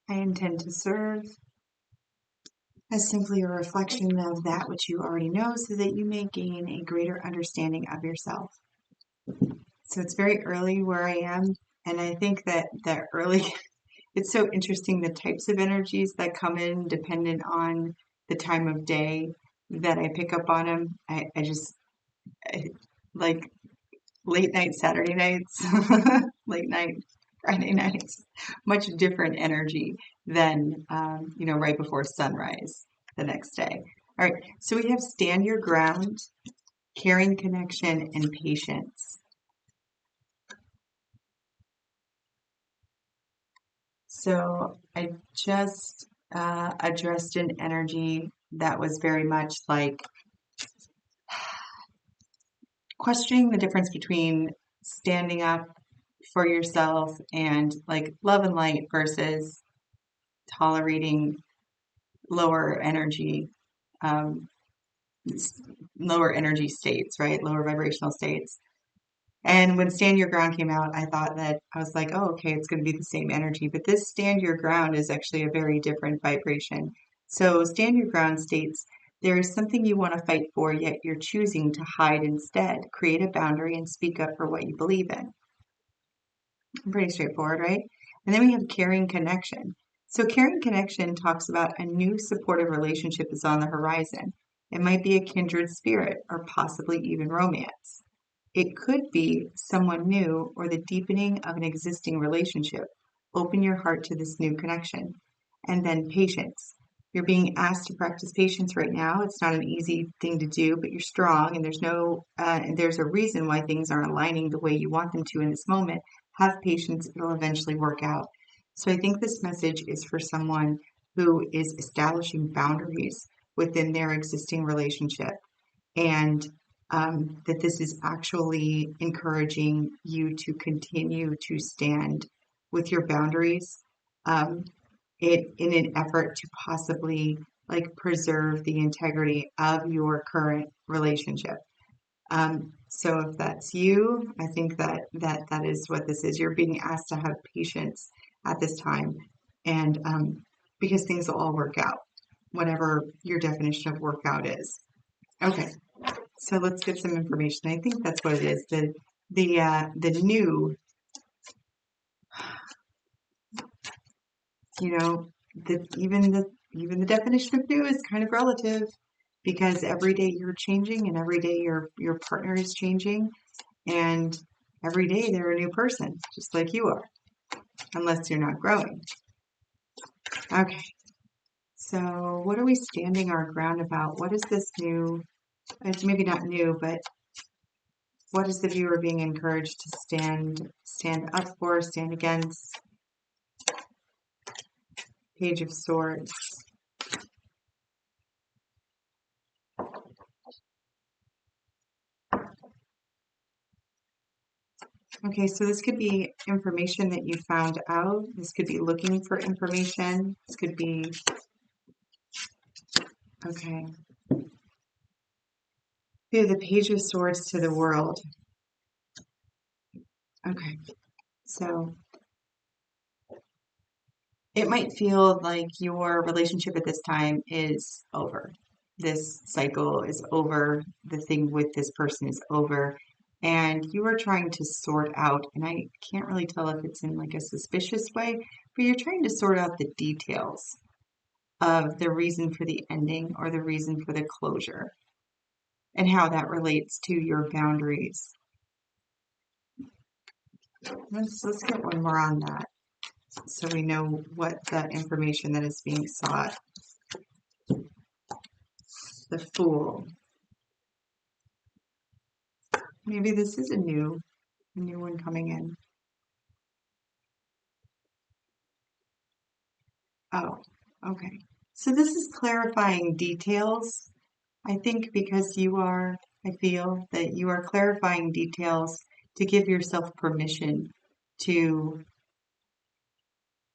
I intend to serve as simply a reflection of that which you already know so that you may gain a greater understanding of yourself. So it's very early where I am, and I think that early, it's so interesting the types of energies that come in dependent on the time of day that I pick up on them. I just like late night Saturday nights, late night Friday nights, much different energy than right before sunrise the next day. All right, so we have stand your ground, caring connection, and patience. So I just addressed an energy that was very much like questioning the difference between standing up for yourself and like love and light versus tolerating lower energy, um, lower energy states, right? Lower vibrational states. And when Stand Your Ground came out, I thought that I was like, oh, okay, it's going to be the same energy. But this Stand Your Ground is actually a very different vibration. So Stand Your Ground states there is something you want to fight for, yet you're choosing to hide instead. Create a boundary and speak up for what you believe in. Pretty straightforward, right? And then we have caring connection. So caring connection talks about a new supportive relationship is on the horizon. It might be a kindred spirit or possibly even romance. It could be someone new or the deepening of an existing relationship. Open your heart to this new connection. And then patience. You're being asked to practice patience right now. It's not an easy thing to do, but you're strong, and there's a reason why things aren't aligning the way you want them to in this moment. Have patience; it'll eventually work out. So I think this message is for someone who is establishing boundaries within their existing relationship, and that this is actually encouraging you to continue to stand with your boundaries, um, in an effort to possibly like preserve the integrity of your current relationship. So if that's you, I think that is what this is. You're being asked to have patience at this time, and because things will all work out, whatever your definition of workout is. Okay, so let's get some information. I think that's what it is. The new, you know, even the definition of new is kind of relative because every day you're changing and every day your partner is changing and every day they're a new person, just like you are, unless you're not growing. Okay, so what are we standing our ground about? What is this new? It's maybe not new, but what is the viewer being encouraged to stand up for, stand against? Page of Swords. Okay, so this could be information that you found out. This could be looking for information. This could be, okay. Through the Page of Swords to the world. Okay, so it might feel like your relationship at this time is over. This cycle is over. The thing with this person is over. And you are trying to sort out, and I can't really tell if it's in like a suspicious way, but you're trying to sort out the details of the reason for the ending or the reason for the closure and how that relates to your boundaries. Let's get one more on that so we know what the information that is being sought. The Fool. Maybe this is a new one coming in. Oh, okay. So this is clarifying details. I think because I feel that you are clarifying details to give yourself permission to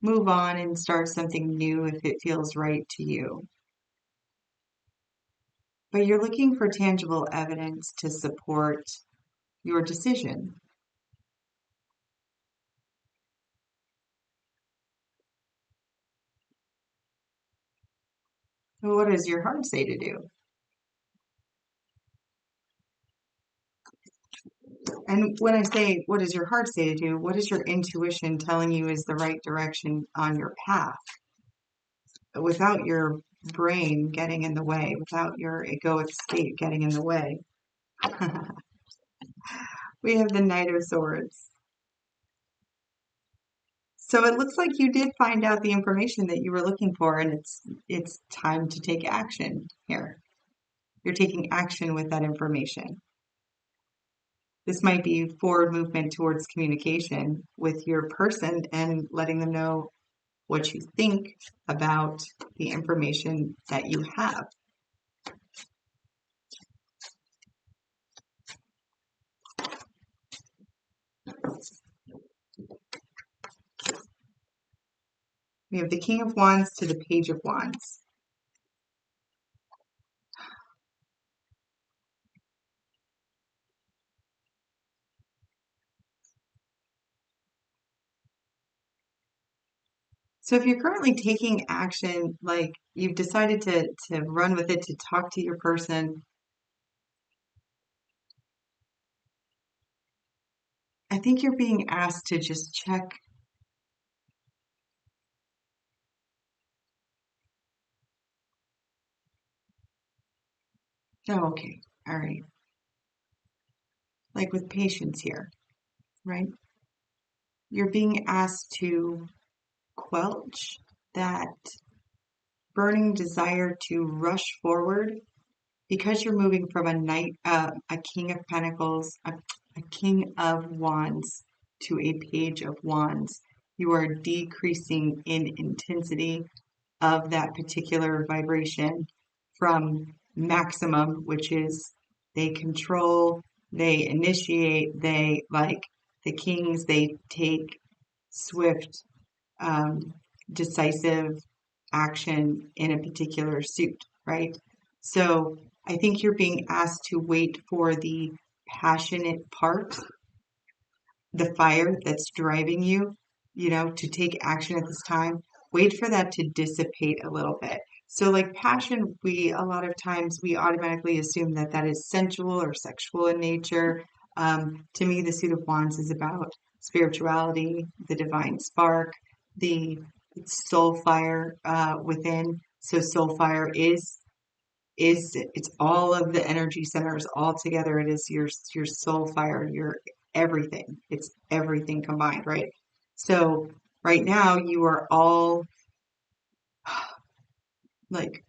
move on and start something new if it feels right to you. But you're looking for tangible evidence to support your decision. Well, what does your heart say to do? And when I say, what does your heart say to do? What is your intuition telling you is the right direction on your path without your brain getting in the way, without your egoic state getting in the way? We have the Knight of Swords. So it looks like you did find out the information that you were looking for, and it's time to take action here. You're taking action with that information. This might be forward movement towards communication with your person and letting them know what you think about the information that you have. We have the King of Wands to the Page of Wands. So if you're currently taking action, like you've decided to run with it, to talk to your person, I think you're being asked to just check. Oh, okay. All right. Like with patience here, right? You're being asked to quelch that burning desire to rush forward because you're moving from a King of Pentacles, a King of Wands to a Page of Wands. You are decreasing in intensity of that particular vibration from maximum, which is they control, they initiate, they like the kings, they take swift, um, decisive action in a particular suit, right? So I think you're being asked to wait for the passionate part, the fire that's driving you, to take action at this time. Wait for that to dissipate a little bit. So, like passion, a lot of times we automatically assume that that is sensual or sexual in nature. To me, the Suit of Wands is about spirituality, the divine spark, the soul fire within. So, soul fire is it's all of the energy centers all together. It is your soul fire, your everything. It's everything combined, right? So right now you are all like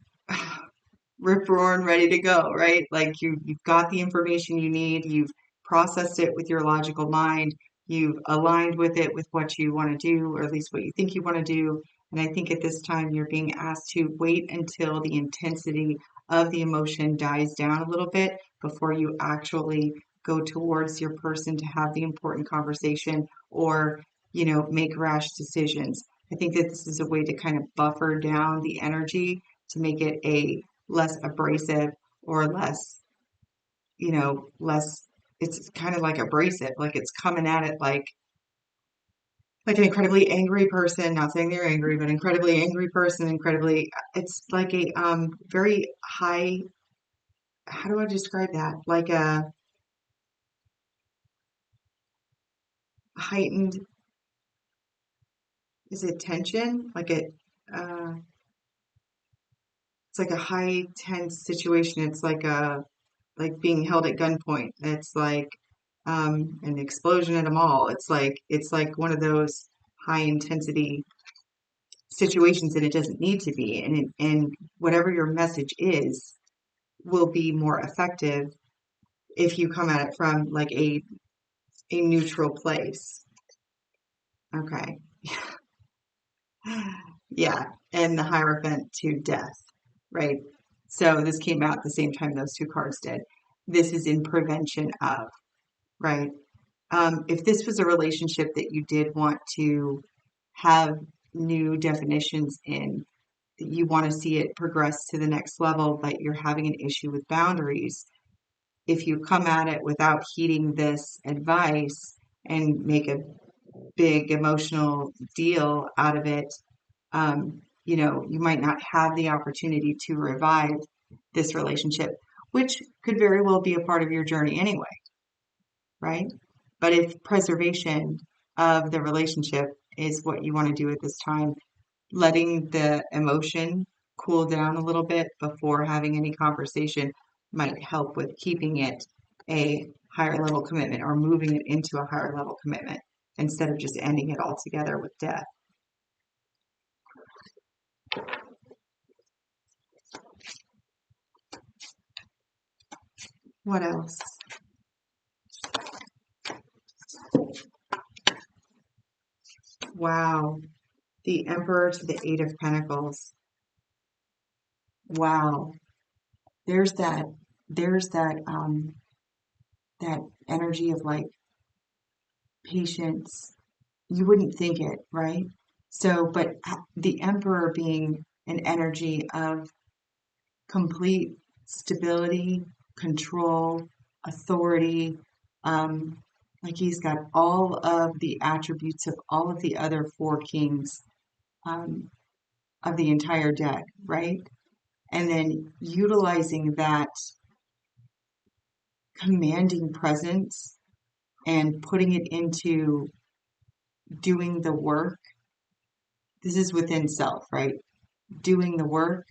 rip roaring ready to go, right? Like you've got the information you need, you've processed it with your logical mind, you've aligned with it with what you want to do, or at least what you think you want to do. And I think at this time you're being asked to wait until the intensity of the emotion dies down a little bit before you actually go towards your person to have the important conversation or, make rash decisions. I think that this is a way to kind of buffer down the energy to make it a less abrasive or less, less, it's kind of like abrasive, like it's coming at it like an incredibly angry person, not saying they're angry, but incredibly angry person, it's like a very high, how do I describe that? Like a heightened, is it tension? It's like a high tense situation. It's like being held at gunpoint. It's like an explosion at a mall. It's like one of those high intensity situations that it doesn't need to be. And whatever your message is will be more effective if you come at it from like a neutral place. Okay. Yeah. And the Hierophant to death, right? So this came out at the same time those two cards did. This is in prevention of, right? If this was a relationship that you did want to have new definitions in, that you want to see it progress to the next level, but you're having an issue with boundaries, if you come at it without heeding this advice and make a big emotional deal out of it, you might not have the opportunity to revive this relationship, which could very well be a part of your journey anyway, right? But if preservation of the relationship is what you want to do at this time, letting the emotion cool down a little bit before having any conversation might help with keeping it a higher level commitment or moving it into a higher level commitment instead of just ending it all together with death. What else? Wow. The Emperor to the Eight of Pentacles. Wow. There's that, that energy of like patience. You wouldn't think it, right? So, but the Emperor being an energy of complete stability, control, authority, um, like he's got all of the attributes of all of the other four kings um, of the entire deck, right? And then utilizing that commanding presence and putting it into doing the work. This is within self, right? Doing the work.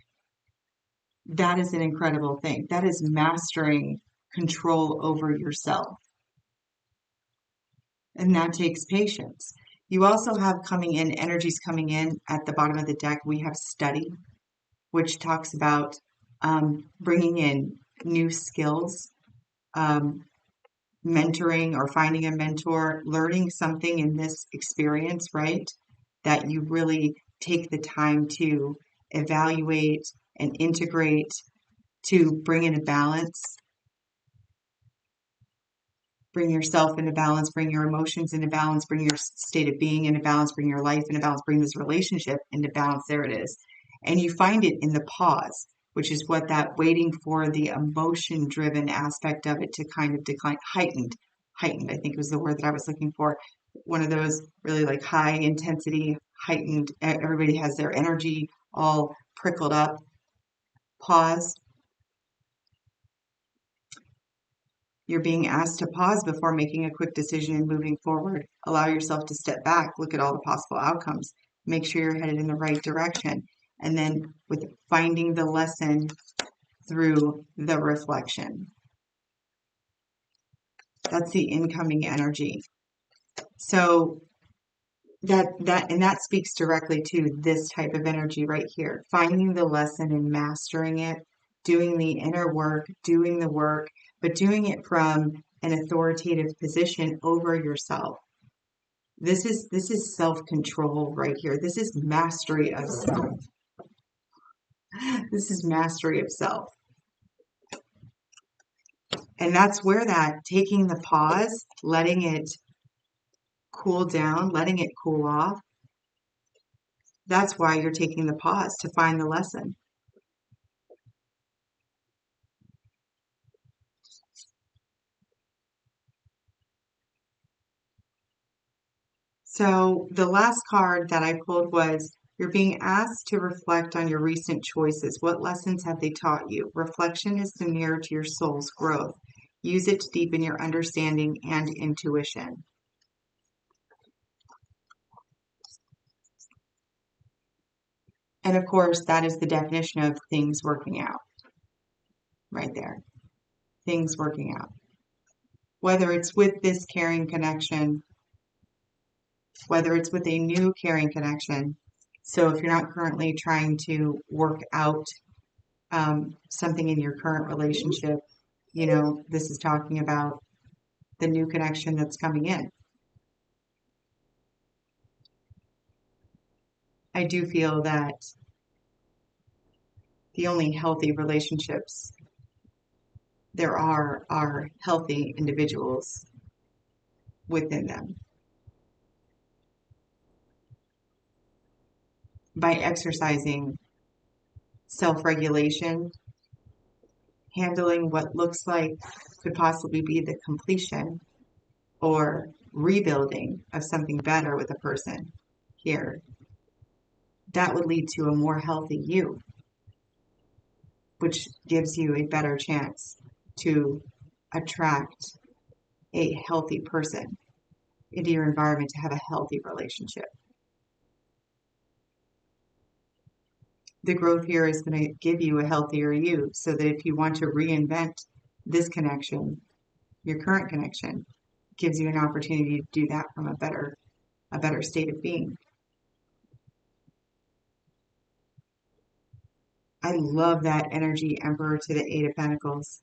That is an incredible thing. That is mastering control over yourself. And that takes patience. You also have coming in, energies coming in at the bottom of the deck. We have study, which talks about bringing in new skills, um, mentoring or finding a mentor, learning something in this experience, right? That you really take the time to evaluate and integrate to bring in a balance, bring yourself into balance, bring your emotions into balance, bring your state of being into balance, bring your life into balance, bring this relationship into balance. There it is. And you find it in the pause, which is what that waiting for the emotion driven aspect of it to kind of decline. Heightened, I think was the word that I was looking for. One of those really like high intensity, heightened, everybody has their energy all prickled up. Pause. You're being asked to pause before making a quick decision and moving forward. Allow yourself to step back, look at all the possible outcomes, make sure you're headed in the right direction. And then with finding the lesson through the reflection. That's the incoming energy. So that speaks directly to this type of energy right here. Finding the lesson and mastering it, doing the inner work, doing the work, but doing it from an authoritative position over yourself. This is self-control right here. This is mastery of self. This is mastery of self. And that's where that taking the pause, letting it cool down, letting it cool off. That's why you're taking the pause to find the lesson. So the last card that I pulled was you're being asked to reflect on your recent choices. What lessons have they taught you? Reflection is the mirror to your soul's growth. Use it to deepen your understanding and intuition. And of course, that is the definition of things working out right there. Things working out. Whether it's with this caring connection, whether it's with a new caring connection. So if you're not currently trying to work out something in your current relationship, this is talking about the new connection that's coming in. I do feel that the only healthy relationships there are healthy individuals within them. By exercising self-regulation, handling what looks like could possibly be the completion or rebuilding of something better with a person here. that would lead to a more healthy you, which gives you a better chance to attract a healthy person into your environment to have a healthy relationship. The growth here is going to give you a healthier you so that if you want to reinvent this connection, your current connection, gives you an opportunity to do that from a better state of being. I love that energy, Emperor to the Eight of Pentacles.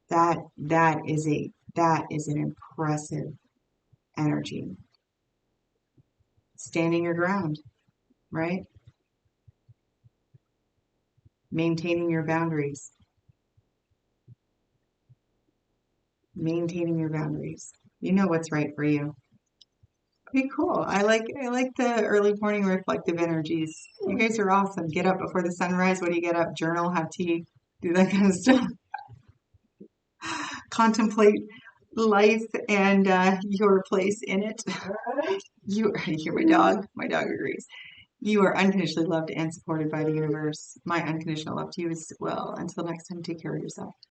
That is an impressive energy. Standing your ground, right? Maintaining your boundaries. Maintaining your boundaries. You know what's right for you. Pretty cool. I like the early morning reflective energies. You guys are awesome. Get up before the sunrise. What do you get up? Journal, have tea, do that kind of stuff. Contemplate life and your place in it. You hear my dog. My dog agrees. You are unconditionally loved and supported by the universe. My unconditional love to you is well. Until next time, take care of yourself.